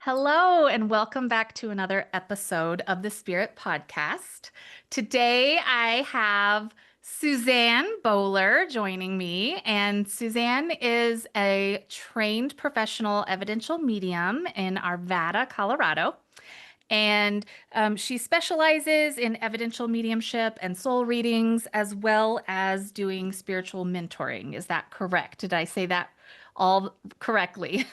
Hello, and welcome back to another episode of the Spirit Podcast. Today I have Susann Bowler joining me, and Susann is a trained professional evidential medium in Arvada, Colorado. And she specializes in evidential mediumship and soul readings, as well as doing spiritual mentoring. Is that correct? Did I say that all correctly?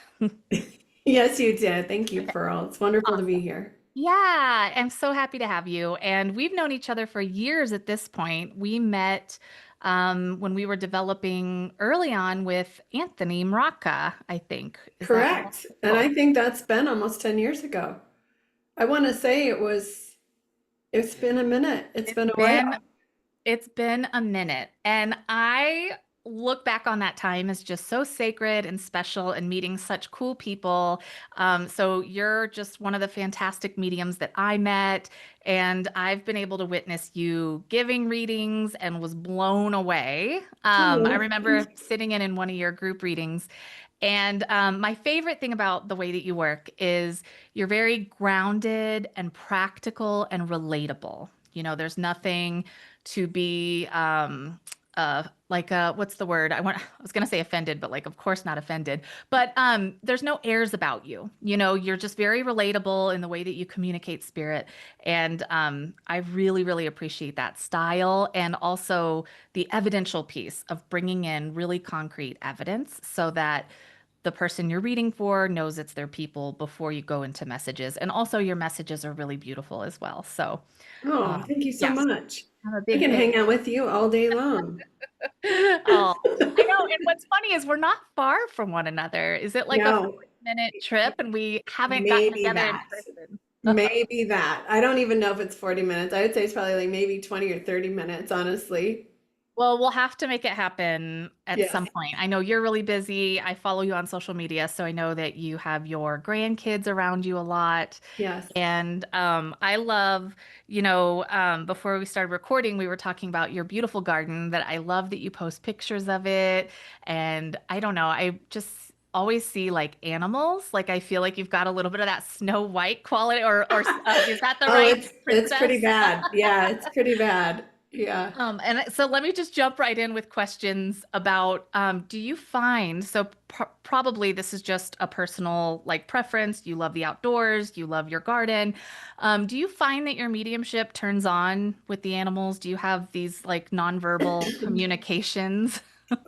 Yes, you did. Thank you, Okay. Pearl. It's wonderful to be here. Yeah, I'm so happy to have you. And we've known each other for years at this point. We met when we were developing early on with Anthony Mraka, I think. Is that right? Correct. And Cool. I think that's been almost 10 years ago. I want to say it's been a minute. It's It's been a been while. It's been a minute, and I look back on that time as just so sacred and special and meeting such cool people. So you're just one of the fantastic mediums that I met, and I've been able to witness you giving readings and was blown away. I Oh, remember sitting in one of your group readings, and my favorite thing about the way that you work is you're very grounded and practical and relatable. There's nothing to be what's the word? I was gonna say offended, but like of course not offended. But there's no airs about you. You're just very relatable in the way that you communicate spirit. And I really, really appreciate that style and also the evidential piece of bringing in really concrete evidence so that the person you're reading for knows it's their people before you go into messages. And also, your messages are really beautiful as well. So, oh, thank you so yes, much. I'm a I big can fan. hang out with you all day long. Oh, I know. And what's funny is we're not far from one another. Is it like a No, 40-minute trip and we haven't gotten maybe together in that. person? Maybe that. I don't even know if it's 40 minutes. I would say it's probably like maybe 20 or 30 minutes, honestly. Well, we'll have to make it happen at Yes. some point. I know you're really busy. I follow you on social media, so I know that you have your grandkids around you a lot. Yes. And I love, before we started recording, we were talking about your beautiful garden that I love that you post pictures of it. And I don't know, I just always see like animals. Like I feel like you've got a little bit of that Snow White quality, or is that the Oh, right it's pretty princess? bad. Yeah, it's pretty bad. Yeah. And so let me just jump right in with questions about do you find so probably this is just a personal like preference. You love the outdoors, you love your garden. Do you find that your mediumship turns on with the animals? Do you have these like nonverbal communications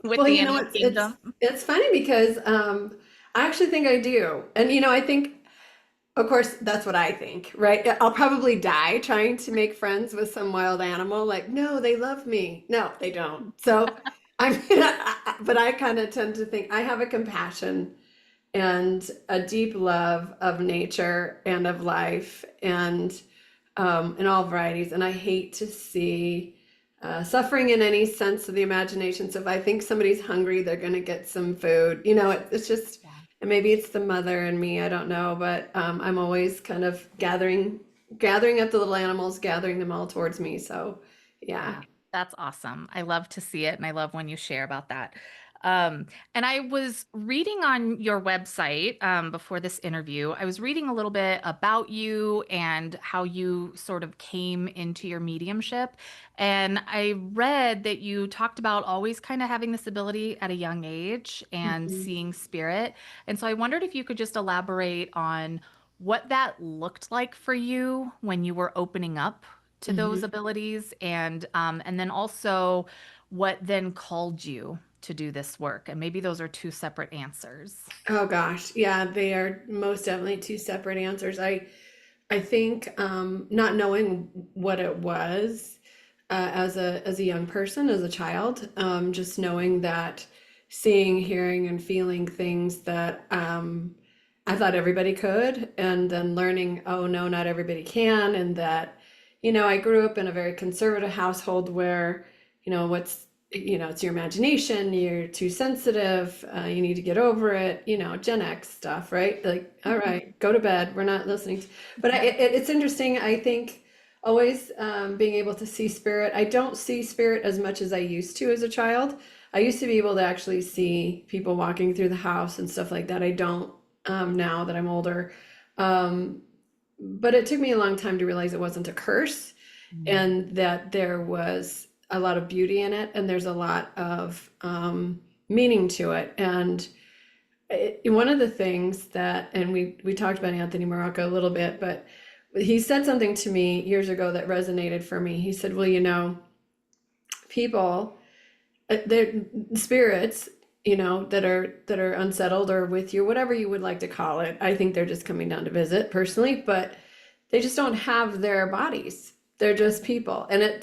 with Well, the you know, animal it's it's kingdom? it's funny because I actually think I do. And I think of course that's what I think, right? I'll probably die trying to make friends with some wild animal like, no, they love me. No, they don't. So I mean, but I kind of tend to think I have a compassion and a deep love of nature and of life and in all varieties. And I hate to see suffering in any sense of the imagination. So if I think somebody's hungry, they're going to get some food. It's just, Yeah. and maybe it's the mother in me. I don't know, but I'm always kind of gathering up the little animals, gathering them all towards me. So yeah. Yeah, that's awesome. I love to see it, and I love when you share about that. And I was reading on your website before this interview. I was reading a little bit about you and how you sort of came into your mediumship. And I read that you talked about always kind of having this ability at a young age and Mhm. seeing spirit. And so I wondered if you could just elaborate on what that looked like for you when you were opening up to those Mhm. abilities and then also what then called you to do this work, and maybe those are two separate answers. Oh gosh, yeah, they are most definitely two separate answers. I think not knowing what it was as a young person, as a child, just knowing that seeing, hearing, and feeling things that I thought everybody could, and then learning, oh no, not everybody can, and that I grew up in a very conservative household where what's it's your imagination, you're too sensitive, you need to get over it, Gen X stuff, right? Like, all right, go to bed, we're not listening to, but it's interesting, I think, always being able to see spirit. I don't see spirit as much as I used to as a child. I used to be able to actually see people walking through the house and stuff like that. I don't now that I'm older. Um, but it took me a long time to realize it wasn't a curse Mm. and that there was a lot of beauty in it and there's a lot of meaning to it. And one of the things that, and we talked about Anthony Morocco a little bit, but he said something to me years ago that resonated for me. He said, well, people, they're spirits, that are unsettled or with you, whatever you would like to call it. I think they're just coming down to visit personally, but they just don't have their bodies. They're just people. And it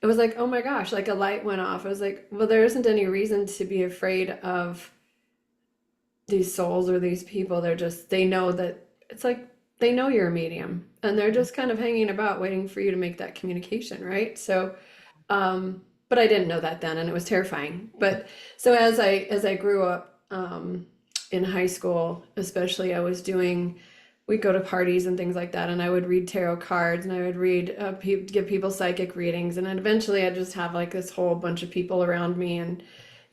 was like, oh my gosh, like a light went off. I was like, well, there isn't any reason to be afraid of these souls or these people. They know that it's like they know you're a medium and they're just kind of hanging about waiting for you to make that communication, right? So, but I didn't know that then, and it was terrifying. But so as I grew up, in high school, especially, we'd go to parties and things like that, and I would read tarot cards, and I would give people psychic readings, and then eventually I'd just have like this whole bunch of people around me, and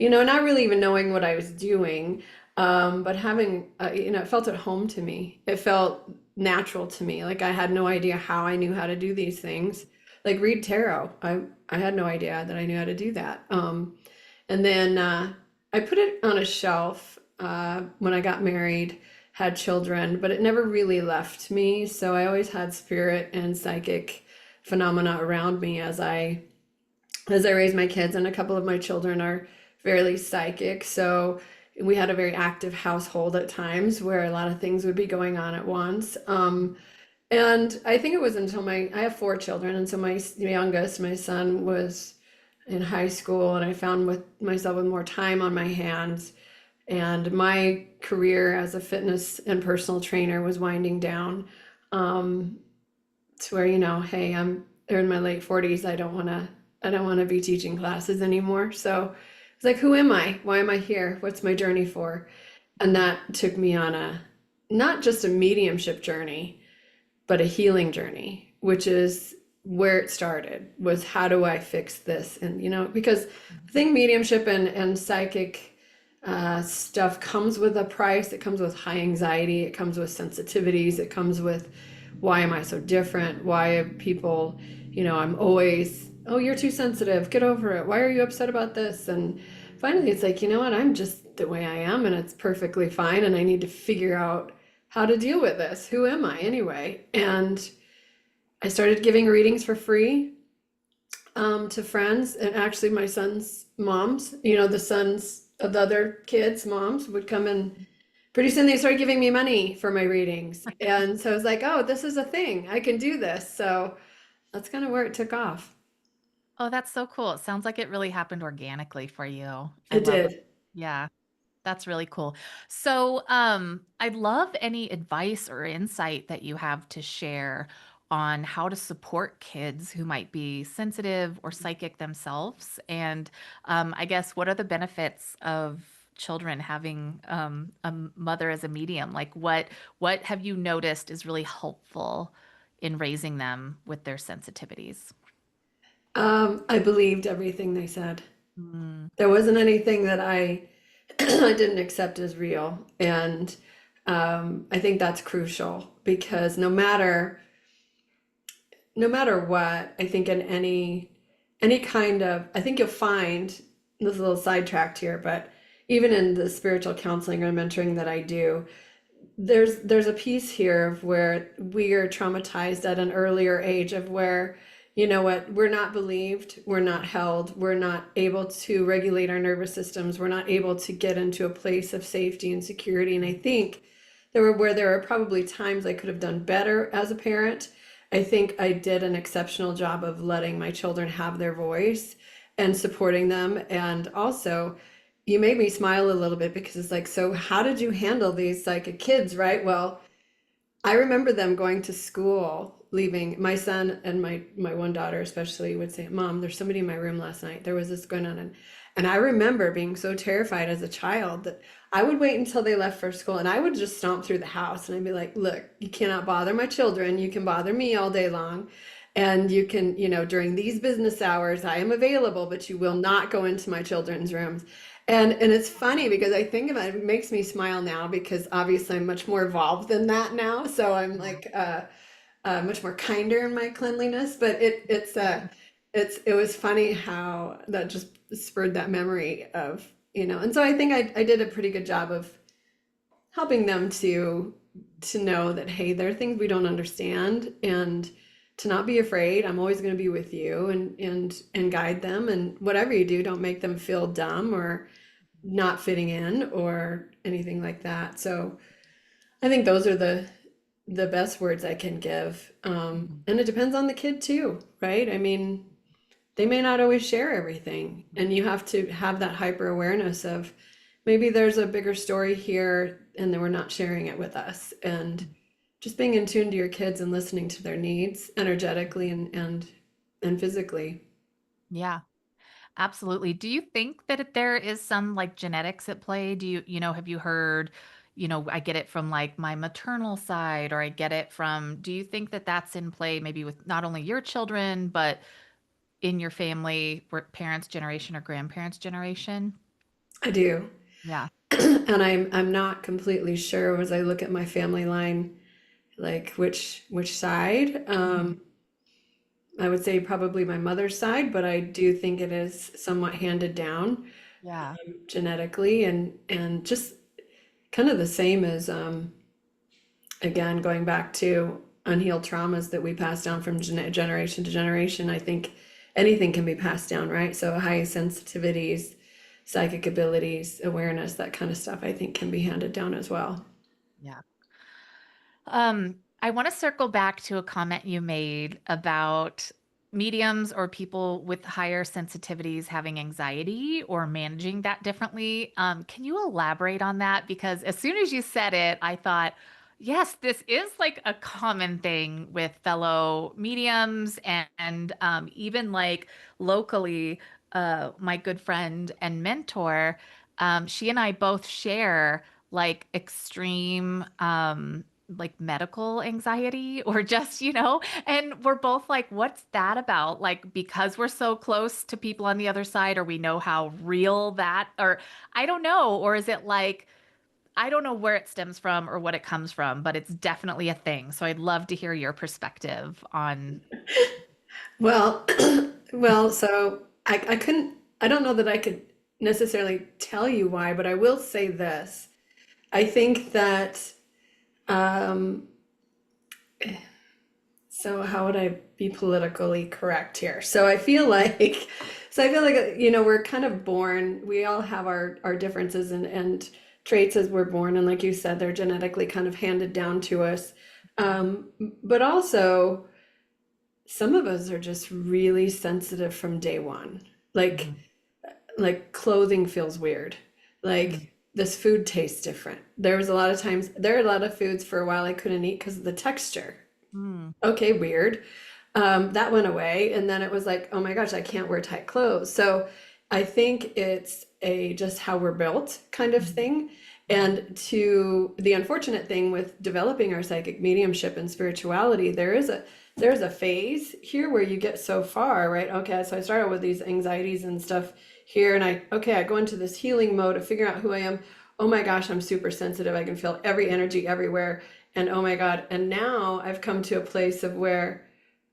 not really even knowing what I was doing, but having, it felt at home to me. It felt natural to me. Like I had no idea how I knew how to do these things. Like read tarot. I had no idea that I knew how to do that. And then I put it on a shelf when I got married, had children, but it never really left me. So I always had spirit and psychic phenomena around me as I raised my kids, and a couple of my children are fairly psychic. So we had a very active household at times where a lot of things would be going on at once. And I think it was until I have four children, and so my youngest, my son, was in high school, and I found myself with more time on my hands, and my career as a fitness and personal trainer was winding down, um, to where, hey, I'm in my late 40s. I don't want to be teaching classes anymore. So it's like, who am I? Why am I here? What's my journey for? And that took me on not just a mediumship journey, but a healing journey, which is where it started, was how do I fix this? And, because I think mediumship and psychic stuff comes with a price. It comes with high anxiety. It comes with sensitivities. It comes with, why am I so different? Why are people, I'm always, oh, you're too sensitive. Get over it. Why are you upset about this? And finally, it's like, you know what? I'm just the way I am, and it's perfectly fine. And I need to figure out how to deal with this. Who am I anyway? And I started giving readings for free, to friends, and actually my son's moms, the sons of the other kids' moms would come, and pretty soon they started giving me money for my readings. And so I was like, oh, this is a thing. I can do this. So that's kind of where it took off. Oh, that's so cool. It sounds like it really happened organically for you. I It love it. did. Yeah, that's really cool. So, I'd love any advice or insight that you have to share on how to support kids who might be sensitive or psychic themselves. And I guess what are the benefits of children having a mother as a medium? Like what have you noticed is really helpful in raising them with their sensitivities? I believed everything they said. Mm, There wasn't anything that I I didn't accept as real. And I think that's crucial because no matter what, I think in any kind of, I think you'll find, this is a little sidetracked here, but even in the spiritual counseling or mentoring that I do, there's a piece here of where we are traumatized at an earlier age, of where, what, we're not believed, we're not held, we're not able to regulate our nervous systems, we're not able to get into a place of safety and security. And I think there were probably times I could have done better as a parent. I think I did an exceptional job of letting my children have their voice and supporting them. And also, you made me smile a little bit because it's like, so how did you handle these psychic kids, right? Well, I remember them going to school, leaving. My son and my one daughter especially would say, "Mom, there's somebody in my room last night. There was this going on." And I remember being so terrified as a child that I would wait until they left for school, and I would just stomp through the house, and I'd be like, "Look, you cannot bother my children. You can bother me all day long. And you can, during these business hours, I am available, but you will not go into my children's rooms." And it's funny because I think about it, it makes me smile now because obviously I'm much more evolved than that now. So I'm Yeah. like much more kinder in my cleanliness. But it was funny how that just spurred that memory of, and so I think I did a pretty good job of helping them to know that, hey, there are things we don't understand, and to not be afraid. I'm always going to be with you, and guide them, and whatever you do, don't make them feel dumb or not fitting in or anything like that. So I think those are the best words I can give. Mhm. And it depends on the kid too, right? I mean, they may not always share everything, and you have to have that hyper awareness of maybe there's a bigger story here and then we're not sharing it with us, and just being in tune to your kids and listening to their needs energetically and physically. Yeah. Absolutely. Do you think that there is some like genetics at play? Have you heard, I get it from like my maternal side, or I get it from, do you think that that's in play maybe with not only your children, but in your family, parents' generation or grandparents' generation? I do. Yeah. And I'm not completely sure as I look at my family line, like which side. Mhm. I would say probably my mother's side, but I do think it is somewhat handed down Yeah. genetically, and just kind of the same as again, going back to unhealed traumas that we pass down from generation to generation. I think anything can be passed down, right? So high sensitivities, psychic abilities, awareness, that kind of stuff, I think can be handed down as well. Yeah. I want to circle back to a comment you made about mediums or people with higher sensitivities having anxiety or managing that differently. Can you elaborate on that? Because as soon as you said it, I thought, yes, this is like a common thing with fellow mediums and even like locally, my good friend and mentor, she and I both share like extreme like medical anxiety or just, and we're both like, what's that about? Like, because we're so close to people on the other side, or we know how real that, or I don't know, or is it like, I don't know where it stems from or what it comes from, but it's definitely a thing. So I'd love to hear your perspective on. Well, well, so I couldn't, I don't know that I could necessarily tell you why, but I will say this. I think that, um, so how would I be politically correct here? So I feel like, we're kind of born, we all have our differences and traits as we're born. And like you said, they're genetically kind of handed down to us. Um, but also, some of us are just really sensitive from day one. Like, Mhm. like clothing feels weird. Mhm. Like this food tastes different. There are a lot of foods for a while I couldn't eat because of the texture. Mhm. Okay, weird. That went away, and then it was like, oh my gosh, I can't wear tight clothes. So I think it's a just how we're built kind of Mhm. thing. Mhm. And to the unfortunate thing with developing our psychic mediumship and spirituality, there's a phase here where you get so far, right? Okay, so I started with these anxieties and stuff here, and I go into this healing mode of figuring out who I am. Oh my gosh, I'm super sensitive. I can feel every energy everywhere. And oh my God. And now I've come to a place of where,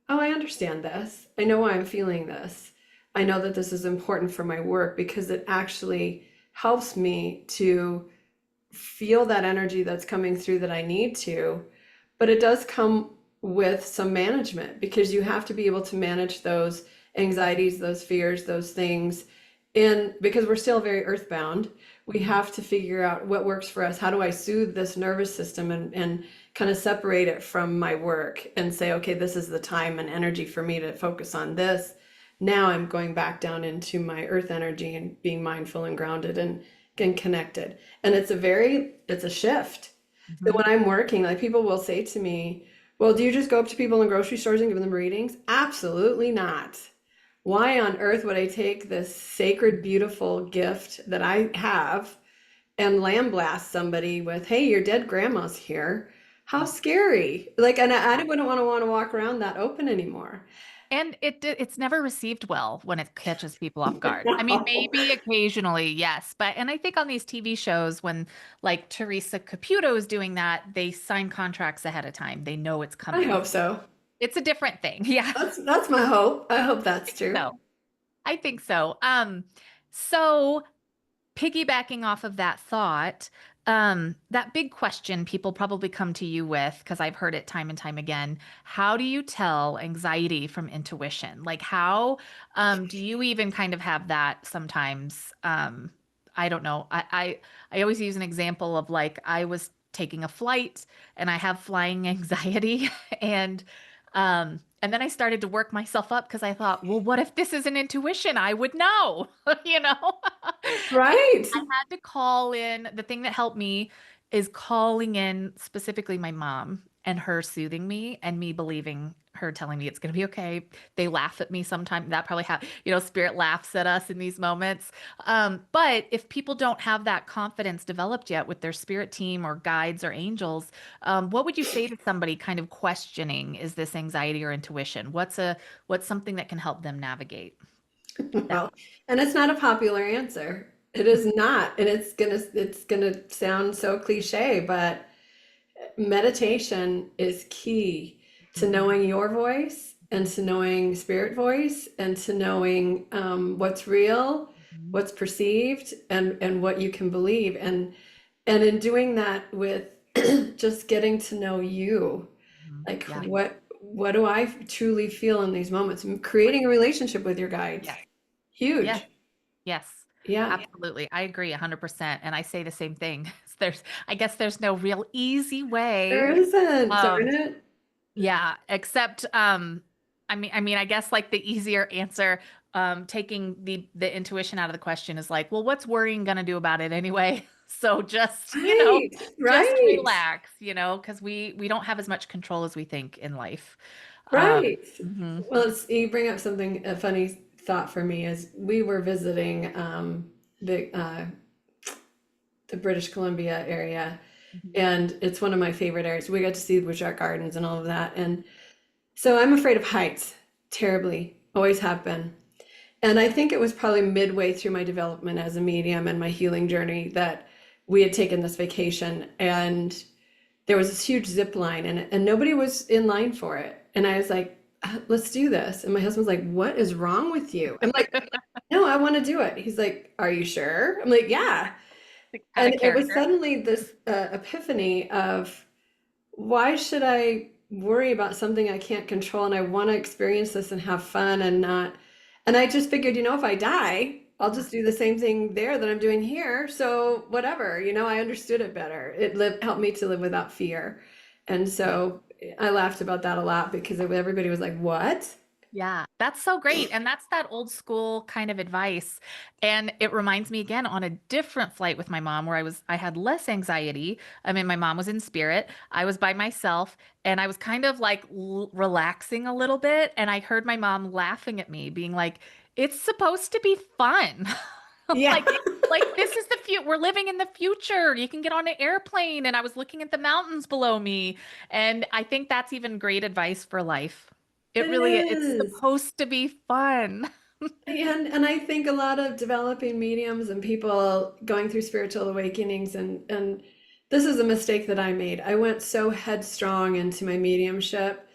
oh, I understand this. I know why I'm feeling this. I know that this is important for my work because it actually helps me to feel that energy that's coming through that I need to. But it does come with some management because you have to be able to manage those anxieties, those fears, those things. And because we're still very earthbound, we Mhm. have to figure out what works for us. How do I soothe this nervous system and kind of separate it from my work and say, okay, this is the time and energy for me to focus on this. Now I'm going back down into my earth energy and being mindful and grounded and connected. And it's a shift. So Mhm. when I'm working, like people will say to me, well, do you just go up to people in grocery stores and give them readings? Absolutely not. Why on earth would I take this sacred, beautiful gift that I have and lambaste somebody with, hey, your dead grandma's here? How scary. Like, and I wouldn't want to walk around that open anymore. And it's never received well when it catches people off guard. I mean, No, maybe occasionally, yes, but and I think on these TV shows when like Teresa Caputo is doing that, they sign contracts ahead of time. They know it's I coming. hope so. It's a different thing. Yeah, I That's my hope. I hope that's think true. so. I think so. So piggybacking off of that thought, that big question people probably come to you with, because I've heard it time and time again, how do you tell anxiety from intuition? Like how do you even kind of have that sometimes? I don't know. I always use an example of like I was taking a flight and I have flying anxiety and then I started to work myself up because I thought, well, what if this is an intuition? I would know, you know? And Right. I had to call in. The thing that helped me is calling in specifically my mom and her soothing me and me believing her telling me it's going to be okay. They laugh at me sometimes. That probably spirit laughs at us in these moments. But if people don't have that confidence developed yet with their spirit team or guides or angels, what would you say to somebody kind of questioning, is this anxiety or intuition? What's something that can help them navigate that? Well, and it's not a popular answer. It is not, and it's gonna sound so cliche, but meditation is key to Mhm, knowing your voice and to knowing spirit voice and to knowing what's real, mhm, what's perceived, and what you can believe. And in doing that with just getting to know you, mhm. like Yeah. what do I truly feel in these moments? And creating a relationship with your guides, Yes. Yes. huge. Yes. Yeah, Absolutely. I agree 100%. And I say the same thing. I guess there's no real easy way. there isn't, darn Um, it. yeah, except I mean, I guess like the easier answer, taking the intuition out of the question is like, well, what's worrying gonna do about it anyway? So just, Right, just right, relax, because we don't have as much control as we think in life. right. Mhm. Well, you bring up something, a funny thought for me is we were visiting the British Columbia area, Mhm. and it's one of my favorite areas. We got to see the Butchart Gardens and all of that. And so I'm afraid of heights terribly, always have been. And I think it was probably midway through my development as a medium and my healing journey that we had taken this vacation, and there was this huge zip line, and nobody was in line for it. And I was like, let's do this. And my husband's like, what is wrong with you? I'm like, no, I want to do it. He's like, are you sure? I'm like, yeah. Out And of it was character. suddenly this epiphany of why should I worry about something I can't control? And I want to experience this and have fun and not. And I just figured, if I die, I'll just do the same thing there that I'm doing here. So whatever, I understood it better. Helped me to live without fear. And so I laughed about that a lot because everybody was like, what? Yeah, that's so great. And that's that old school kind of advice. And it reminds me again on a different flight with my mom where I had less anxiety. I mean, my mom was in spirit. I was by myself and I was kind of like relaxing a little bit. And I heard my mom laughing at me, being like, it's supposed to be fun. Yeah. Like this is the future. We're living in the future. You can get on an airplane. And I was looking at the mountains below me. And I think that's even great advice for life. It It's is. supposed to be fun. And I think a lot of developing mediums and people going through spiritual awakenings, and this is a mistake that I made. I went so headstrong into my mediumship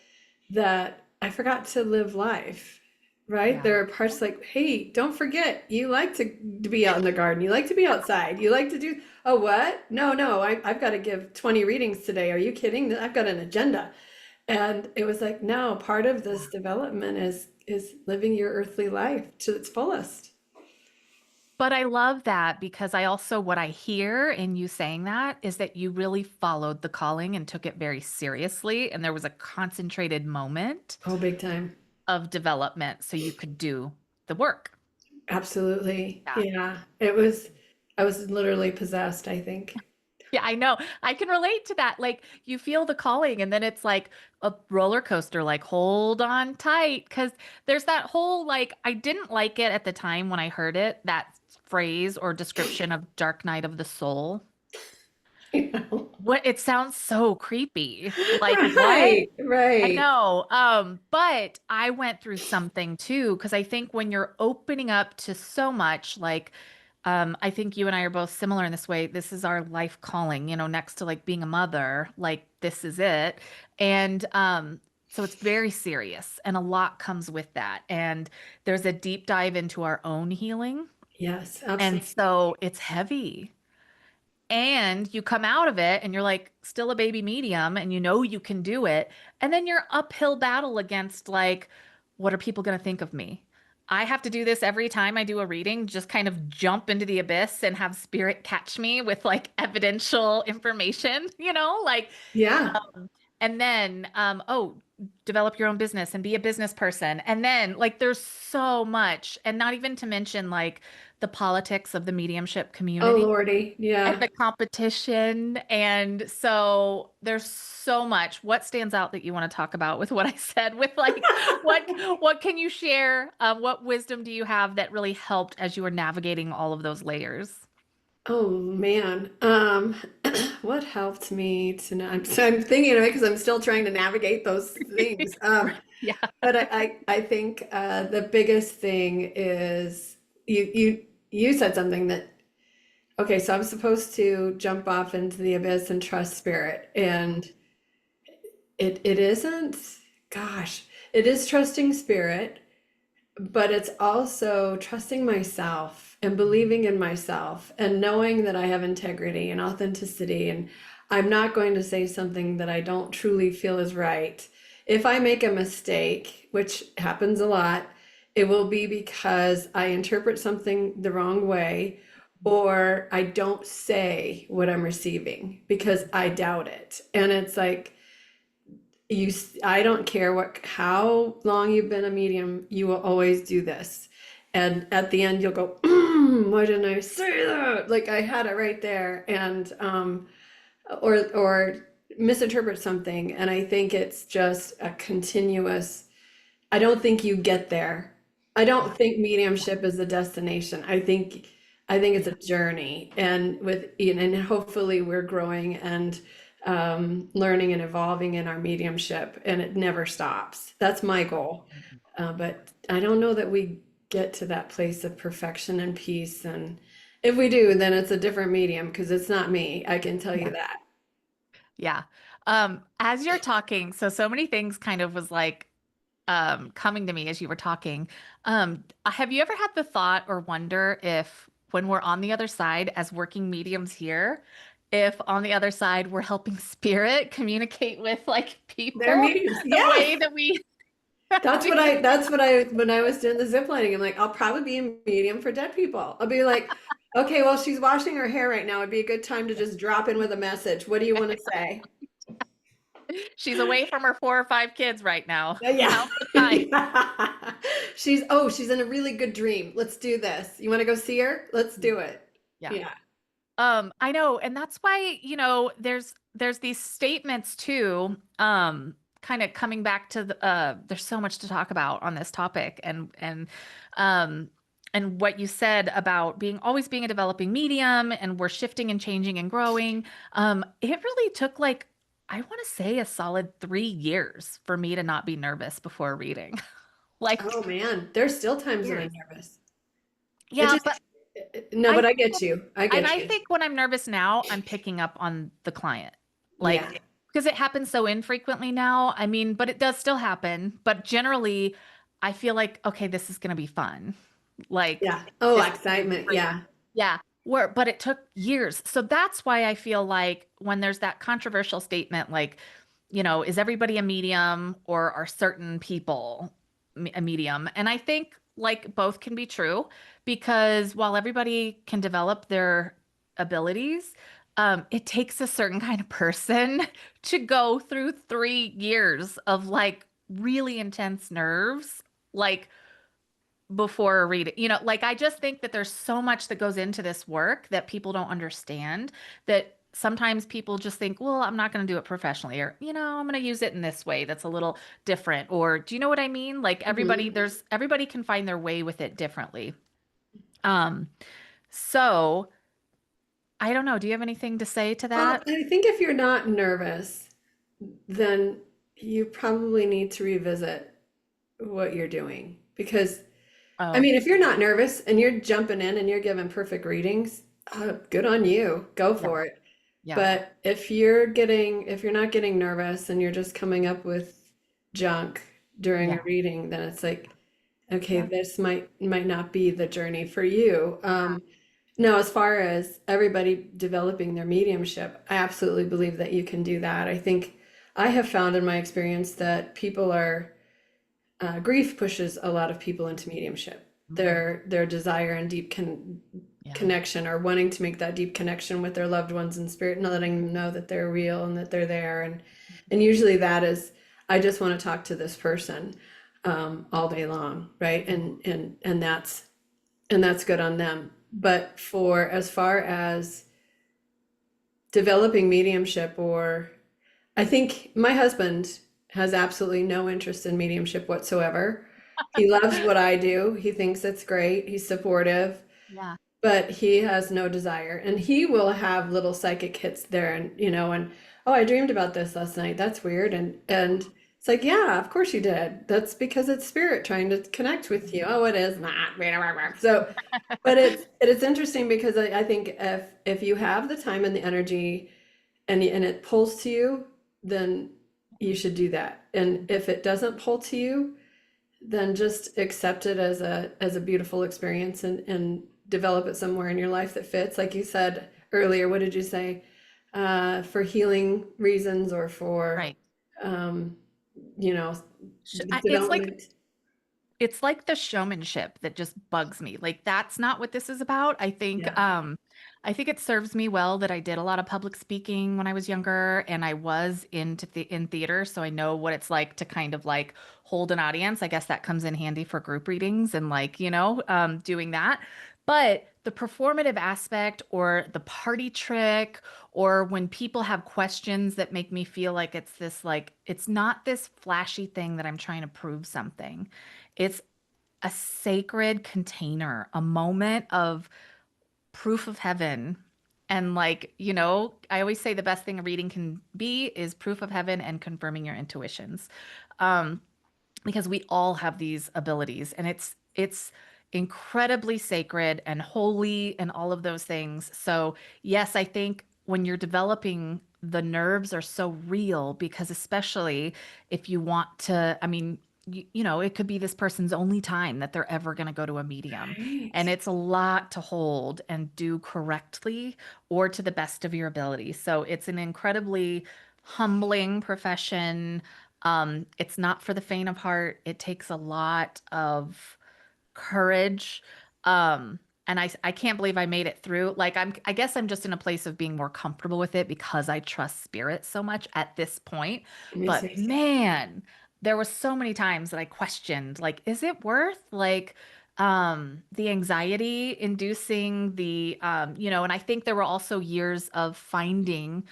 that I forgot to live life, right? Yeah. There are parts like, hey, don't forget, you like to be out in the garden. You like to be outside. You like to do, oh, what? No, no, I've got to give 20 readings today. Are you kidding? I've got an agenda. And it was like, no, part of this development is living your earthly life to its fullest. But I love that because what I hear in you saying that is that you really followed the calling and took it very seriously. And there was a concentrated moment Oh, big time. of development so you could do the work. Absolutely. Yeah. Yeah. I was literally possessed, I think. Yeah, I know. I can relate to that. Like you feel the calling and then it's like a roller coaster, like hold on tight. Because there's that whole like, I didn't like it at the time when I heard it, that phrase or description of dark night of the soul. You know? What it sounds so creepy. Like, what? Right, I right. know. But I went through something too, because I think when you're opening up to so much, like, I think you and I are both similar in this way. This is our life calling, next to like being a mother, like this is it. And so it's very serious, and a lot comes with that. And there's a deep dive into our own healing. Yes, And absolutely. so it's heavy. And you come out of it and you're like still a baby medium and you know you can do it. And then you're uphill battle against like, what are people going to think of me? I have to do this every time I do a reading, just kind of jump into the abyss and have spirit catch me with like evidential information, like, Yeah. and then, develop your own business and be a business person. And then, like, there's so much, and not even to mention like the politics of the mediumship Oh, community Lordy. and Yeah. the competition. And so there's so much. What stands out that you want to talk about with what I said? With like, what can you share? What wisdom do you have that really helped as you were navigating all of those layers? Oh man. What helped me to know? I'm thinking of it because I'm still trying to navigate those things. Right. Yeah. But I think the biggest thing is you said something that okay, so I'm supposed to jump off into the abyss and trust spirit, and it isn't, gosh, it is trusting spirit, but it's also trusting myself and believing in myself and knowing that I have integrity and authenticity, and I'm not going to say something that I don't truly feel is right. If I make a mistake, which happens a lot, it will be because I interpret something the wrong way or I don't say what I'm receiving because I doubt it. And it's like, I don't care how long you've been a medium, you will always do this. And at the end you'll go, why didn't I say that? Like I had it right there. And or misinterpret something. And I think it's just a continuous, I don't think you get there. I Yeah. don't think mediumship is a destination. I think it's Yeah. a journey, and and hopefully we're growing and learning and evolving in our mediumship, and it never stops. That's my goal. But I don't know that we get to that place of perfection and peace. And if we do, then it's a different medium because it's not me. I can tell you Yeah. that. Yeah. As you're talking, so many things kind of was like coming to me as you were talking. Have you ever had the thought or wonder if when we're on the other side as working mediums here, if on the other side we're helping spirit communicate with like They're people mediums. the Yes. way that we That's what I when I was doing the zip lining, I'm like, I'll probably be a medium for dead people. I'll be like, okay, well, she's washing her hair right now. It'd be a good time to just drop in with a message. What do you want to say? she's away from her 4 or 5 kids right now. Yeah. Now's the time. Yeah. She's in a really good dream. Let's do this. You want to go see her? Let's do it. Yeah. Yeah. I know, and that's why, there's these statements too, kind of coming back to there's so much to talk about on this topic, um and what you said about always being a developing medium, and we're shifting and changing and growing. It really took like, I want to say, a solid 3 years for me to not be nervous before reading. Like Oh man, there's still times when I'm years. nervous. It Yeah, just but no, I but I think get you. I And get I you. think when I'm nervous now, I'm picking up on the client. Yeah. Like, because it happens so infrequently now. I mean, but it does still happen. But generally, I feel like, okay, this is going to be fun. Like, Yeah. Oh, this is going to be excitement. great. Yeah. Yeah. But it took years. So that's why I feel like when there's that controversial statement, like, is everybody a medium, or are certain people a medium? And I think like both can be true, because while everybody can develop their abilities, it takes a certain kind of person to go through 3 years of like really intense nerves, like before a reading. Like I just think that there's so much that goes into this work that people don't understand, that sometimes people just think, well, I'm not going to do it professionally, or, I'm going to use it in this way that's a little different. Or do you know what I mean? Like Mhm. everybody can find their way with it differently. Um, so I don't know. Do you have anything to say to Well, that? I think if you're not nervous, then you probably need to revisit what you're doing. Because, I Oh, mean, if you're not nervous and you're jumping in and you're giving perfect readings, good on you. Go yeah, for it. yeah, But if you're not getting nervous and you're just coming up with junk during a yeah, reading, then it's like, okay, yeah, this might not be the journey for you. No, as far as everybody developing their mediumship, I absolutely believe that you can do that. I think I have found in my experience that people are grief pushes a lot of people into mediumship. mhm, Their desire and yeah, connection, or wanting to make that deep connection with their loved ones in spirit, and letting them know that they're real and that they're there. And usually that is, I just want to talk to this person all day long, right? yeah, And that's good on them. But for as far as developing mediumship, or I think my husband has absolutely no interest in mediumship whatsoever. He loves what I do. He thinks it's great. He's supportive, yeah. but he has no desire. And he will have little psychic hits there, and oh, I dreamed about this last night. That's weird. And it's like, yeah, of course you did. That's because it's spirit trying to connect with you. Oh, it is not. So, but it's interesting because I think if you have the time and the energy, and it pulls to you, then you should do that. And if it doesn't pull to you, then just accept it as a beautiful experience, and develop it somewhere in your life that fits. Like you said earlier, what did you say? For healing reasons, or for Right. um, you know, It's like development. the showmanship that just bugs me. Like that's not what this is about. Yeah. I think it serves me well that I did a lot of public speaking when I was younger and I was in theater, so I know what it's like to kind of like hold an audience. I guess that comes in handy for group readings and like, doing that. But the performative aspect or the party trick or when people have questions that make me feel like it's not this flashy thing that I'm trying to prove something. It's a sacred container, a moment of proof of heaven. And like, I always say the best thing a reading can be is proof of heaven and confirming your intuitions. Um, because we all have these abilities and it's incredibly sacred and holy and all of those things. So, yes, I think when you're developing the nerves are so real because especially if you want to, I mean, it could be this person's only time that they're ever going to go to a medium. And Right. it's a lot to hold and do correctly or to the best of your ability. So it's an incredibly humbling profession. It's not for the faint of heart. It takes a lot of courage. Um, and I can't believe I made it through. Like I guess I'm just in a place of being more comfortable with it because I trust spirit so much at this point. Me too. But man, there were so many times that I questioned, like, is it worth the anxiety inducing and I think there were also years of finding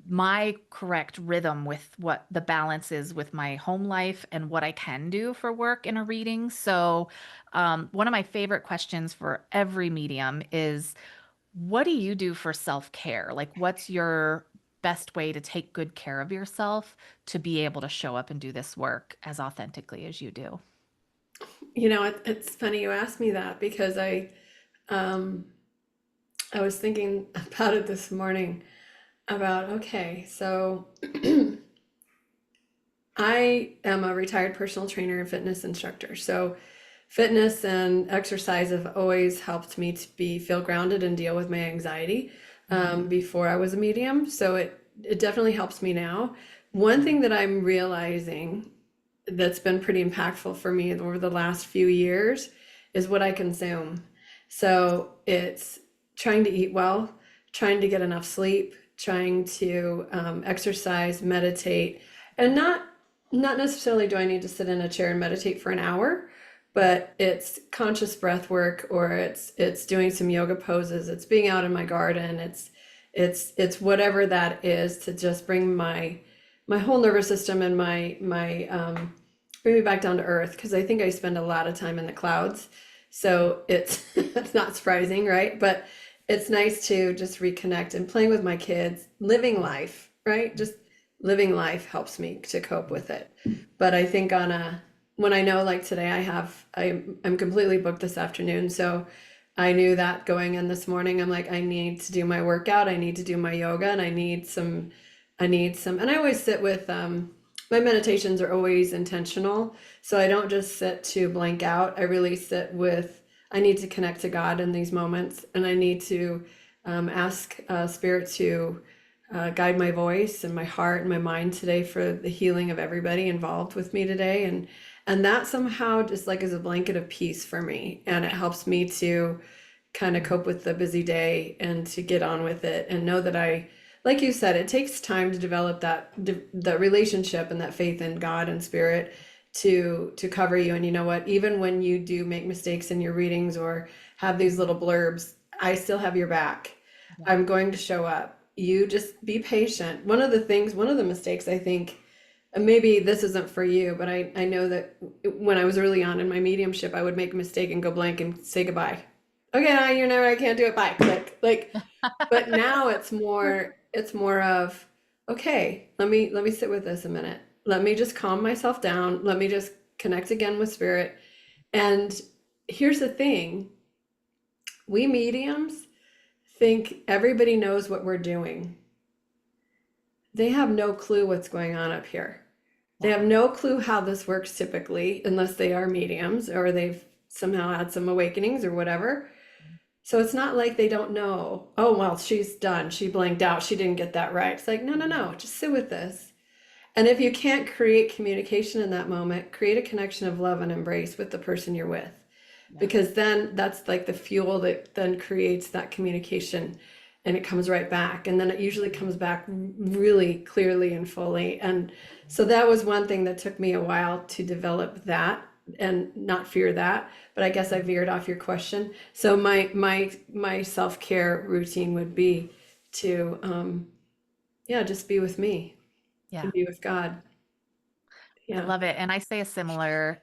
my correct rhythm with what the balance is with my home life and what I can do for work in a reading. So, one of my favorite questions for every medium is what do you do for self-care? Like, what's your best way to take good care of yourself to be able to show up and do this work as authentically as you do? It's funny you asked me that, because um, I was thinking about it this morning, about, okay, so I am a retired personal trainer and fitness instructor. So fitness and exercise have always helped me to feel grounded and deal with my anxiety Mhm. before I was a medium. So it definitely helps me now. One thing that I'm realizing that's been pretty impactful for me over the last few years is what I consume. So it's trying to eat well, trying to get enough sleep, trying to exercise, meditate, and not necessarily do I need to sit in a chair and meditate for an hour, but it's conscious breath work, or it's doing some yoga poses, it's being out in my garden, it's whatever that is, to just bring my whole nervous system and my bring me back down to earth, because I think I spend a lot of time in the clouds. So it's it's not surprising, right? But it's nice to just reconnect and playing with my kids, living life, right? Just living life helps me to cope with it. But I think when I know like today I'm completely booked this afternoon, so I knew that going in this morning, I'm like, I need to do my workout, I need to do my yoga, and and I always sit with my meditations are always intentional. So I don't just sit to blank out. I really sit with, I need to connect to God in these moments, and I need to ask Spirit to guide my voice and my heart and my mind today for the healing of everybody involved with me today. And that somehow just like is a blanket of peace for me. And it helps me to kind of cope with the busy day and to get on with it and know that like you said, it takes time to develop the relationship and that faith in God and Spirit to cover you. And you know what? Even when you do make mistakes in your readings or have these little blurbs, I still have your back. Yeah. I'm going to show up. You just be patient. One of the mistakes I think, and maybe this isn't for you, but I know that when I was early on in my mediumship, I would make a mistake and go blank and say goodbye. Okay, you're never, I can't do it. Bye. Click. Like, but now it's more of, okay, let me sit with this a minute. Let me just calm myself down. Let me just connect again with Spirit. And here's the thing, we mediums think everybody knows what we're doing. They have no clue what's going on up here. They Yeah. have no clue how this works typically, unless they are mediums or they've somehow had some awakenings or whatever. So it's not like they don't know, oh, well, she's done. She blanked out. She didn't get that right. It's like, no, no, no, just sit with this. And if you can't create communication in that moment, create a connection of love and embrace with the person you're with. Yeah. Because then that's like the fuel that then creates that communication and it comes right back. And then it usually comes back really clearly and fully. And so that was one thing that took me a while to develop that and not fear that. But I guess I veered off your question. So my self-care routine would be to yeah, just be with me Yeah. and be with God. I Yeah. love it. And I say a similar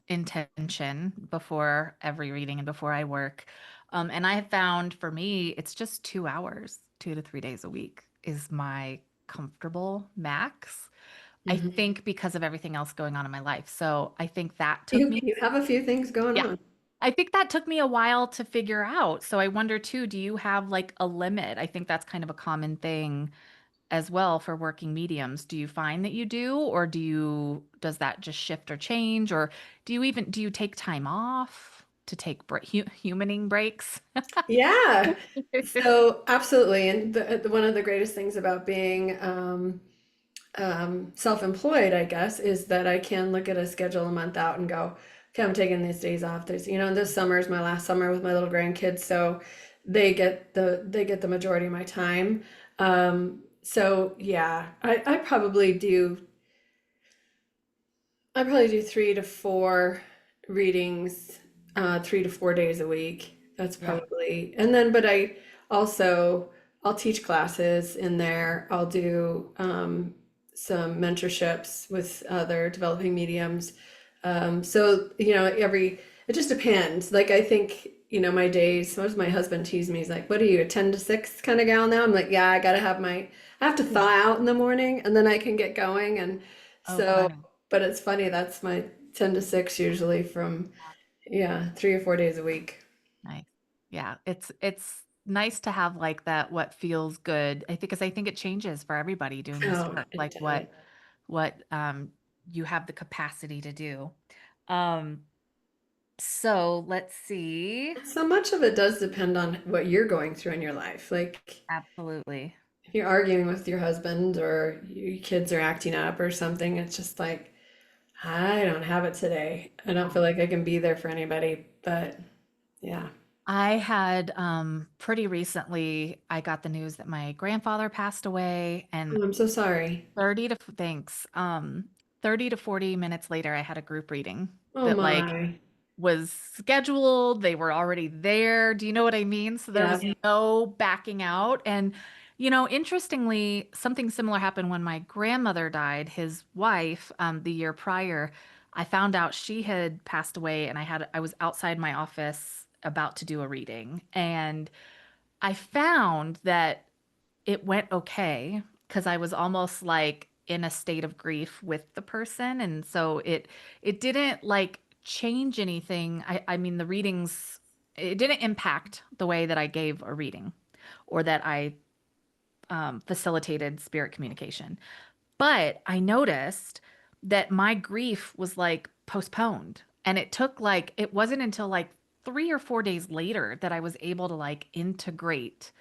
intention before every reading and before I work. And I have found for me, it's just 2 hours, 2 to 3 days a week is my comfortable max. I Mhm. think because of everything else going on in my life. So I think that took You me, you have a few things going yeah, on. I think that took me a while to figure out. So I wonder too, do you have like a limit? I think that's kind of a common thing as well for working mediums. Do you find that you do, or does that just shift or change, or do you take time off to take humaning breaks? Yeah. So absolutely. And one of the greatest things about being self-employed, I guess, is that I can look at a schedule a month out and go, okay, I'm taking these days off. This summer is my last summer with my little grandkids, so they get the majority of my time. So yeah, I probably do 3 to 4 readings, 3 to 4 days a week. That's Yeah. probably, and then, but also, I'll teach classes in there. I'll do some mentorships with other developing mediums. So, it just depends. Like, I think, my days, sometimes my husband teases me. He's like, what are you, a 10 to 6 kind of gal now? I'm like, yeah, I have to Yeah. thaw out in the morning and then I can get going. And Oh, so, fun. but it's funny, that's my 10 to 6 usually from, yeah, 3 or 4 days a week. Nice. Yeah, it's nice to have like that what feels good. Because I think it changes for everybody doing this Oh, work, it like does. what you have the capacity to do. Um, so let's see. So much of it does depend on what you're going through in your life. Like, Absolutely. if you're arguing with your husband or your kids are acting up or something, it's just like, I don't have it today. I don't feel like I can be there for anybody, but yeah. I had pretty recently I got the news that my grandfather passed away, and Oh, I'm so sorry. 30 to thanks 30 to 40 minutes later I had a group reading Oh that like my. was scheduled. They were already there. Do you know what I mean? So there Yeah. was no backing out. And, interestingly, something similar happened when my grandmother died, his wife, the year prior. I found out she had passed away, and I was outside my office. about to do a reading, and I found that it went okay because I was almost like in a state of grief with the person, and so it didn't like change anything. I mean the readings, it didn't impact the way that I gave a reading or that I facilitated spirit communication. But I noticed that my grief was like postponed. And it took like, it wasn't until like 3 or 4 days later that I was able to like integrate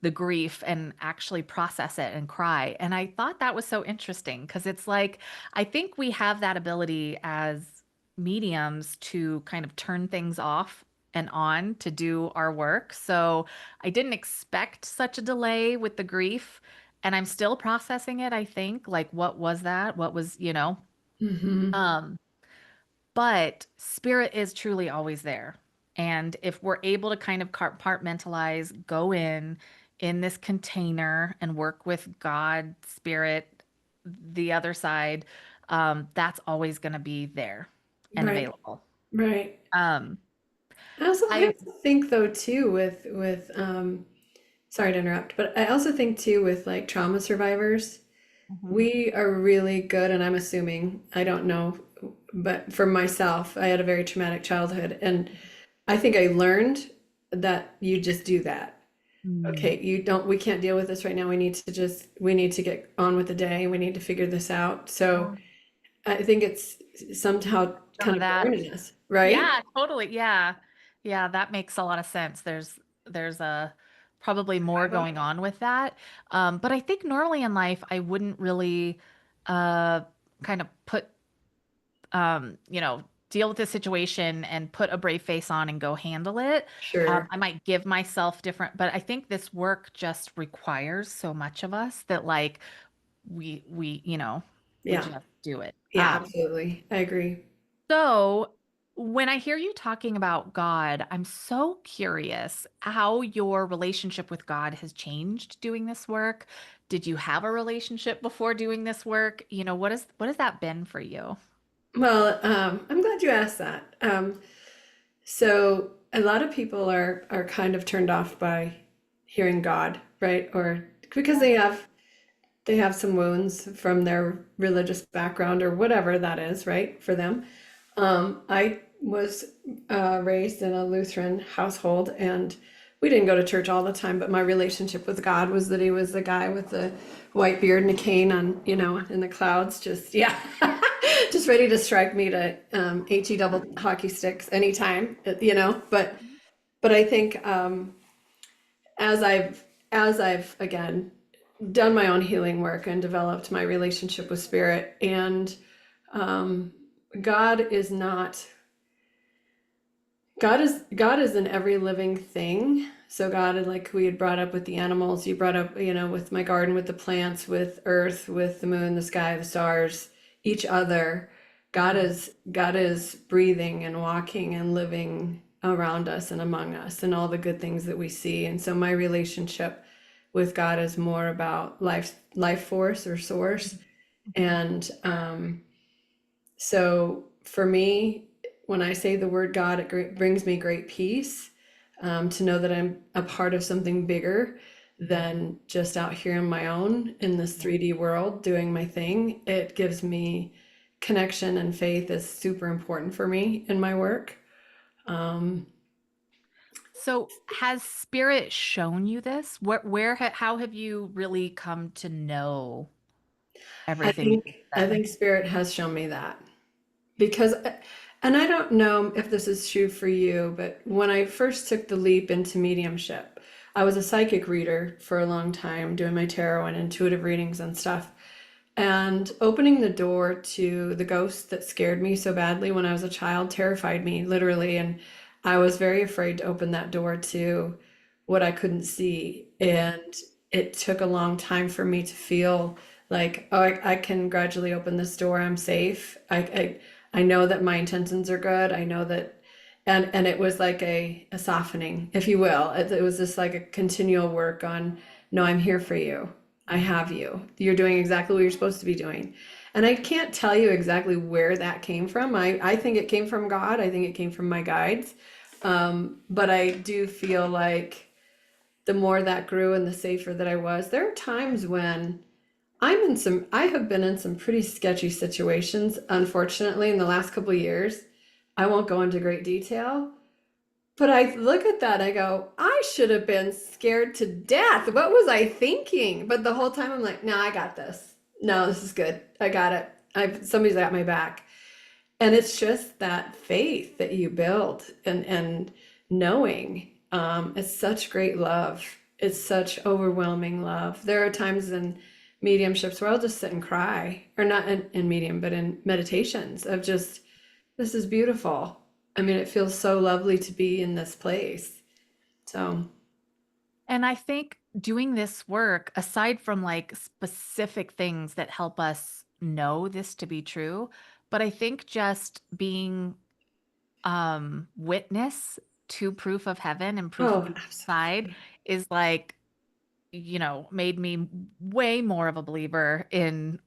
the grief and actually process it and cry. And I thought that was so interesting because it's like, I think we have that ability as mediums to kind of turn things off and on to do our work. So I didn't expect such a delay with the grief. And I'm still processing it, I think. Like, what was that? What was, Hmm. um, but spirit is truly always there. And if we're able to kind of compartmentalize, go in this container and work with God, spirit, the other side, that's always going to be there and Right, available. right. Um, I I, also think though too with sorry to interrupt, but I also think too with like trauma survivors, Mhm. we are really good, and I'm assuming, I don't know, but for myself, I had a very traumatic childhood, and I think I learned that you just do that. Mm. Okay, we can't deal with this right now. We need to get on with the day. We need to figure this out. So I think it's somehow Some kind of of that. born in us, right? Yeah, totally. Yeah. Yeah, that makes a lot of sense. There's a probably more going on with that. But I think normally in life I wouldn't really uh kind of put deal with the situation and put a brave face on and go handle it. Sure. I might give myself different, but I think this work just requires so much of us that like we Yeah. just do it. Yeah, absolutely. I agree. So, when I hear you talking about God, I'm so curious how your relationship with God has changed doing this work. Did you have a relationship before doing this work? What has that been for you? Well, I'm glad you asked that. So a lot of people are kind of turned off by hearing God, right? Or because they have some wounds from their religious background or whatever that is, right? For them. I was raised in a Lutheran household, and we didn't go to church all the time, but my relationship with God was that he was the guy with the white beard and a cane on, in the clouds, just, yeah, just ready to strike me to HE double hockey sticks anytime, but I think as I've again done my own healing work and developed my relationship with spirit, and um, God is not God is in every living thing. So God is, like we had brought up with the animals, you brought up, with my garden, with the plants, with earth, with the moon, the sky, the stars, each other. Mhm. God is breathing and walking and living around us and among us and all the good things that we see. And so my relationship with God is more about life force or source. Mhm. And so for me, when I say the word God, brings me great peace, to know that I'm a part of something bigger than just out here on my own in this Yeah. 3D world doing my thing. It gives me connection, and faith is super important for me in my work. Um, So, has spirit shown you this? How have you really come to know everything you just I said? think spirit has shown me that. Because, and I don't know if this is true for you, but when I first took the leap into mediumship, I was a psychic reader for a long time, doing my tarot and intuitive readings and stuff. And opening the door to the ghost that scared me so badly when I was a child terrified me, literally. And I was very afraid to open that door to what I couldn't see. And it took a long time for me to feel like, oh, I can gradually open this door. I'm safe. I know that my intentions are good. I know that, and it was like a softening, if you will. It was just like a continual work on, no, I'm here for you. I Mhm. have you. You're doing exactly what you're supposed to be doing. And I can't tell you exactly where that came from. I think it came from God. I think it came from my guides. But I do feel like the more that grew and the safer that I was, there are times when I have been in some pretty sketchy situations, unfortunately, in the last couple of years. I won't go into great detail, but I look at that, I go, I should have been scared to death. What was I thinking? But the whole time I'm like, no, I got this. No, this is good. I got it. Somebody's got my back. And it's just that faith that you build and knowing. It's such great love. It's such overwhelming love. There are times in mediumships where I'll just sit and cry, or not in medium, but in meditations of just, this is beautiful. I mean, it feels so lovely to be in this place. So, And I think doing this work, aside from like specific things that help us know this to be true, but I think just being witness to proof of heaven and proof of oh, the side absolutely. is like, made me way more of a believer in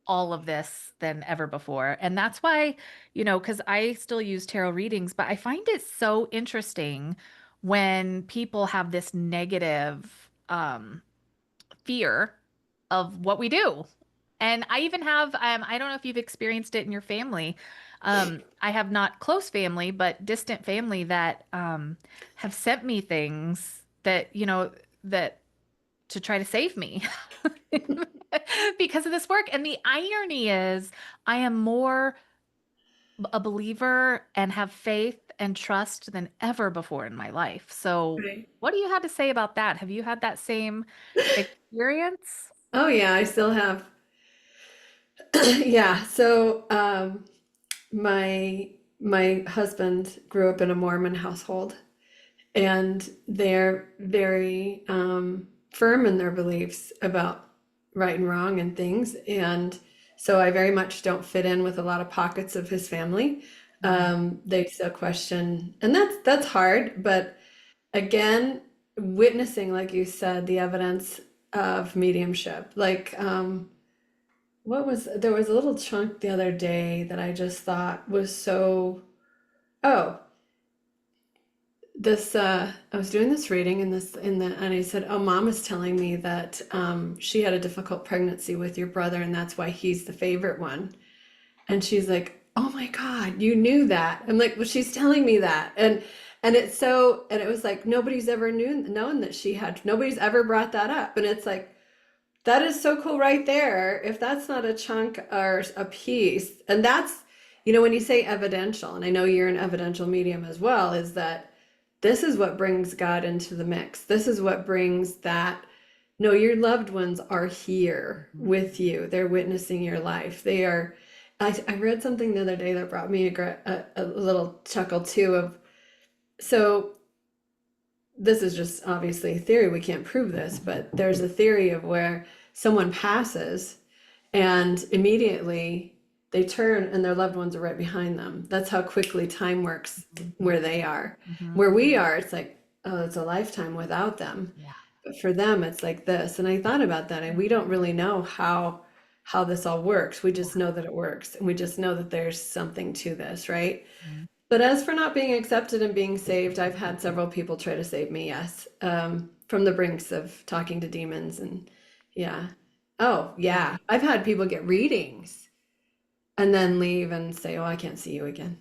all of this than ever before. And that's why, because I still use tarot readings, but I find it so interesting when people have this negative fear of what we do. And I even have, I don't know if you've experienced it in your family. I have not close family, but distant family that have sent me things that, that to try to save me because of this work. And the irony is, I am more a believer and have faith and trust than ever before in my life. So, Right. what do you have to say about that? Have you had that same experience? Oh, yeah, I still have. Yeah. So, my husband grew up in a Mormon household, and they're very firm in their beliefs about right and wrong and things. And so I very much don't fit in with a lot of pockets of his family. Mhm. They still question, and that's hard. But again, witnessing, like you said, the evidence of mediumship, like what was there was a little chunk the other day that I just thought was so. Oh, this I was doing this reading in this in the and I said, "Oh, mom is telling me that she had a difficult pregnancy with your brother, and that's why he's the favorite one." And she's like, "Oh my God, you knew that?" I'm like, "Well, she's telling me that." And it's so and it was like nobody's ever known that she had nobody's ever brought that up. And it's like that is so cool right there. If that's not a chunk or a piece, and that's, when you say evidential, and I know you're an evidential medium as well, is that this is what brings God into the mix. This is what brings that. No, your loved ones are here with you. They're witnessing your life. They are. I read something the other day that brought me a little chuckle too. Of so this is just obviously a theory. We can't prove this, but there's a theory of where someone passes and immediately they turn and their loved ones are right behind them. That's how quickly time works Mhm. where they are. Mhm. Where we are, it's like, oh, it's a lifetime without them. Yeah. But for them, it's like this. And I thought about that, and we don't really know how this all works. We Yeah. just know that it works, and we just know that there's something to this, right? Mhm. But as for not being accepted and being saved, I've had several people try to save me, yes, from the brinks of talking to demons and yeah. Oh, Yeah. yeah. I've had people get readings and then leave and say, "Oh, I can't see you again,"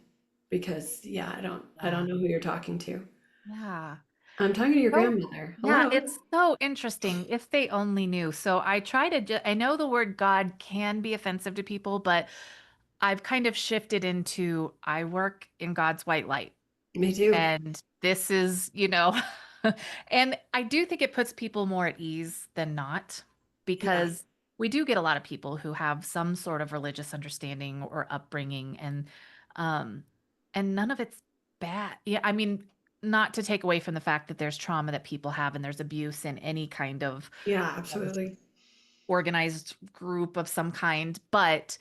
because yeah, I don't Yeah. know who you're talking to. Yeah. I'm talking to your Oh, grandmother. yeah, Hello. it's so interesting if they only knew. So I try to I know the word God can be offensive to people, but I've kind of shifted into I work in God's white light. Me too. And this is, and I do think it puts people more at ease than not, Yeah. because we do get a lot of people who have some sort of religious understanding or upbringing, um and none of it's bad. Yeah, I mean, not to take away from the fact that there's trauma that people have and there's abuse in any kind of Yeah, um, absolutely. organized group of some kind, but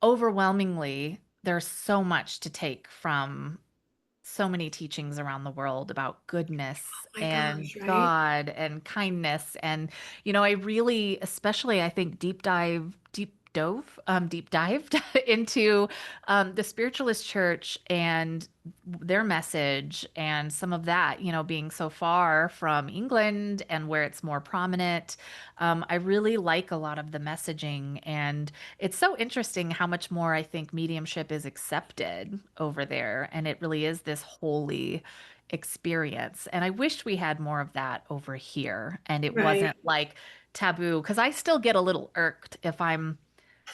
overwhelmingly there's so much to take from so many teachings around the world about goodness Oh my and gosh, right? God and kindness. And, I really, especially, I think deep dived into the spiritualist church and their message and some of that, being so far from England and where it's more prominent. I really like a lot of the messaging, and it's so interesting how much more I think mediumship is accepted over there, and it really is this holy experience. And I wish we had more of that over here, and it Right. wasn't like taboo, because I still get a little irked if I'm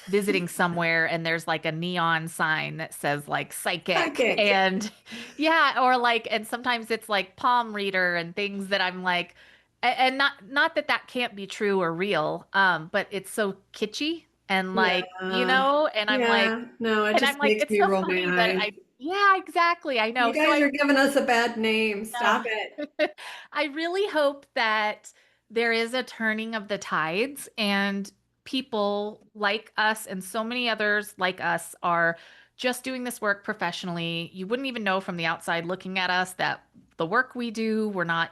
visiting somewhere and there's like a neon sign that says like psychic Psychic. and yeah, or like, and sometimes it's like palm reader and things that I'm like, and not that that can't be true or real, but it's so kitschy and like, Yeah. and Yeah. No, it just I'm like, makes it's me so roll funny my that eyes. yeah, exactly, I know. You So guys I are giving us a bad name. know. Stop it. I really hope that there is a turning of the tides, and people like us and so many others like us are just doing this work professionally. You wouldn't even know from the outside looking at us that the work we do, we're not,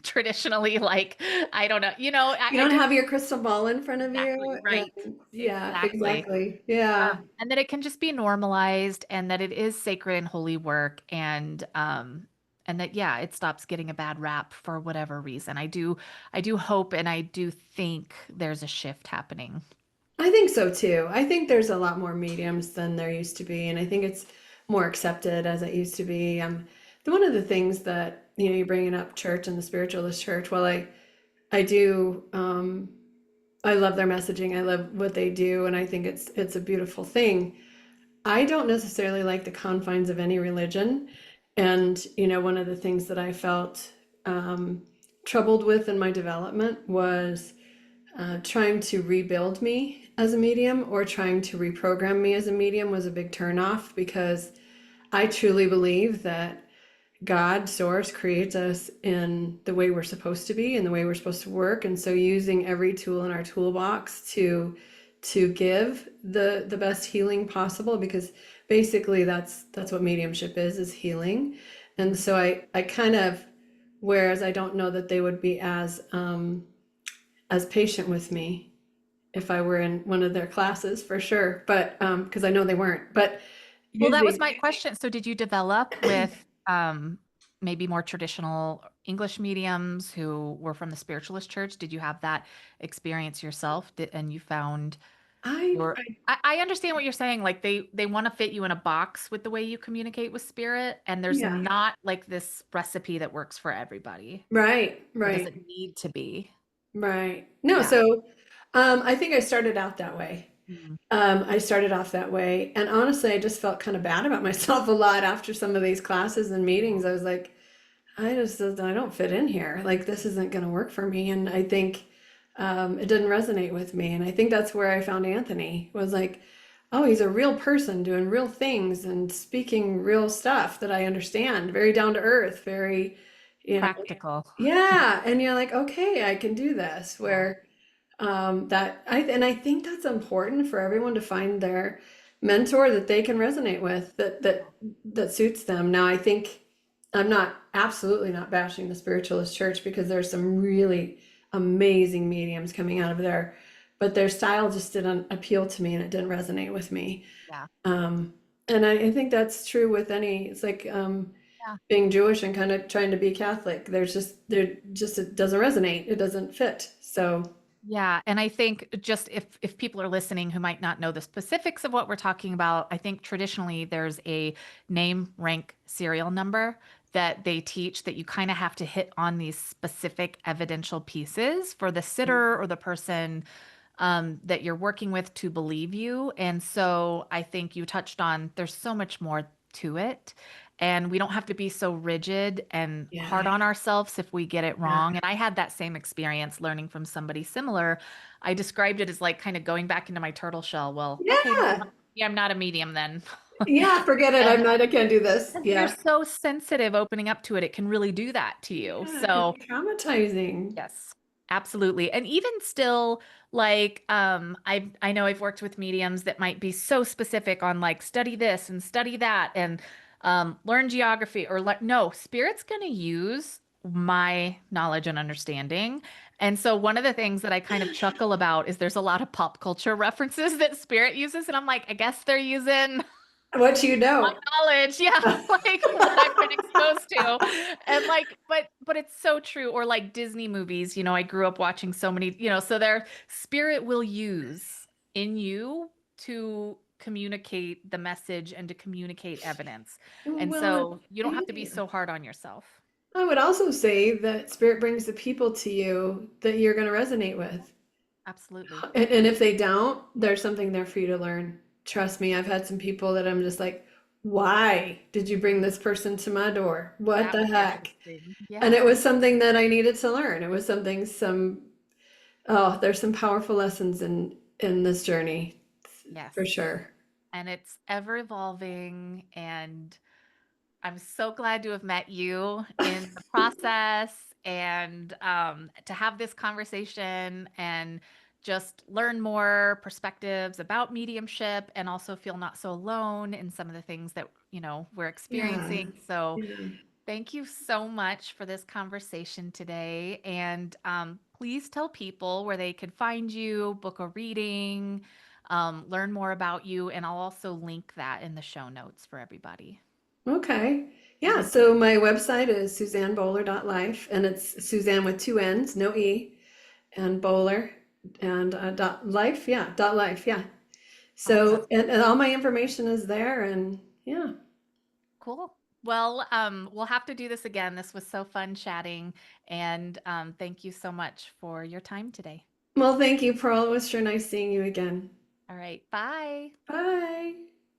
traditionally like, I don't know, You I don't just have your crystal ball in front of exactly you. right. And yeah, Exactly. exactly. Yeah. And that it can just be normalized, and that it is sacred and holy work, and that yeah, it stops getting a bad rap for whatever reason. I do hope and I do think there's a shift happening. I think so too. I think there's a lot more mediums than there used to be, and I think it's more accepted as it used to be. One of the things that you're bringing up church and the spiritualist church. Well, I do. I love their messaging. I love what they do, and I think it's a beautiful thing. I don't necessarily like the confines of any religion, and one of the things that I felt um, troubled with in my development was trying to rebuild me as a medium or trying to reprogram me as a medium was a big turnoff because I truly believe that God, source, creates us in the way we're supposed to be and the way we're supposed to work. And so using every tool in our toolbox to give the best healing possible, because basically that's what mediumship is healing. And so I kind of, whereas I don't know that they would be as patient with me if I were in one of their classes for sure, but because I know they weren't. But Well, that was using my question. So did you develop with maybe more traditional English mediums who were from the spiritualist church? Did you have that experience yourself? And you found I I understand what you're saying. Like they want to fit you in a box with the way you communicate with spirit, and there's yeah, not like this recipe that works for everybody. right, Or right, doesn't need to be. right. No, Yeah. so I think I started out that way. Mm. I started off that way, and honestly, I just felt kind of bad about myself a lot after some of these classes and meetings. I was like, I don't fit in here. Like this isn't going to work for me, and I think it didn't resonate with me. And I think that's where I found Anthony was like, oh, he's a real person doing real things and speaking real stuff that I understand, very down to earth, very, you know, Practical. yeah. And you're like, okay, I can do this. Yeah. Where and I think that's important for everyone to find their mentor that they can resonate with, that suits them. Now, I think I'm not absolutely not bashing the spiritualist church because there's some really amazing mediums coming out of there, but their style just didn't appeal to me and it didn't resonate with me. Yeah. Um, and I think that's true with any, it's like Yeah. being Jewish and kind of trying to be Catholic. It doesn't resonate. It doesn't fit. So, Yeah, and I think just if people are listening who might not know the specifics of what we're talking about, I think traditionally there's a name, rank, serial number that they teach that you kind of have to hit on these specific evidential pieces for the sitter or the person that you're working with to believe you. And so I think you touched on there's so much more to it. And we don't have to be so rigid and hard yeah, on ourselves if we get it yeah, wrong. And I had that same experience learning from somebody similar. I described it as like kind of going back into my turtle shell. Well, okay, yeah, yeah, I'm not a medium then. yeah. Forget it. And I can't do this. because you're Yeah, so sensitive opening up to it, it can really do that to you. yeah. It can So be traumatizing. yes, absolutely. And even still, like, I know I've worked with mediums that might be so specific on like study this and study that and learn geography or like no, spirit's gonna use my knowledge and understanding. And so one of the things that I kind of chuckle about is there's a lot of pop culture references that Spirit uses, and I'm like, I guess they're using What you my know. knowledge, yeah, like what I've been exposed to. And like, but it's so true. Or like Disney movies, I grew up watching so many, so their Spirit will use in you to communicate the message and to communicate evidence. And Well, so you don't have to be yeah. so hard on yourself. I would also say that spirit brings the people to you that you're going to resonate with. Absolutely. And if they don't, there's something there for you to learn. Trust me, I've had some people that I'm just like, why did you bring this person to my door? What That the was heck? interesting. And it Yeah. was something that I needed to learn. It was something oh, there's some powerful lessons in this journey Yes. for sure. And it's ever evolving. And I'm so glad to have met you in the process and to have this conversation and just learn more perspectives about mediumship and also feel not so alone in some of the things that, we're Yeah. experiencing. So Yeah. thank you so much for this conversation today. And please tell people where they could find you, book a reading, learn more about you, and I'll also link that in the show notes for everybody. Okay. Yeah, so my website is susannbowler.life, and it's Suzanne with two N's, no E, and Bowler and dot life, yeah, dot life, yeah. Awesome. So and all my information is there, and yeah. Cool. Well, we'll have to do this again. This was so fun chatting, and thank you so much for your time today. Well, thank you, Pearl. It was sure nice seeing you again. All right. Bye. Bye.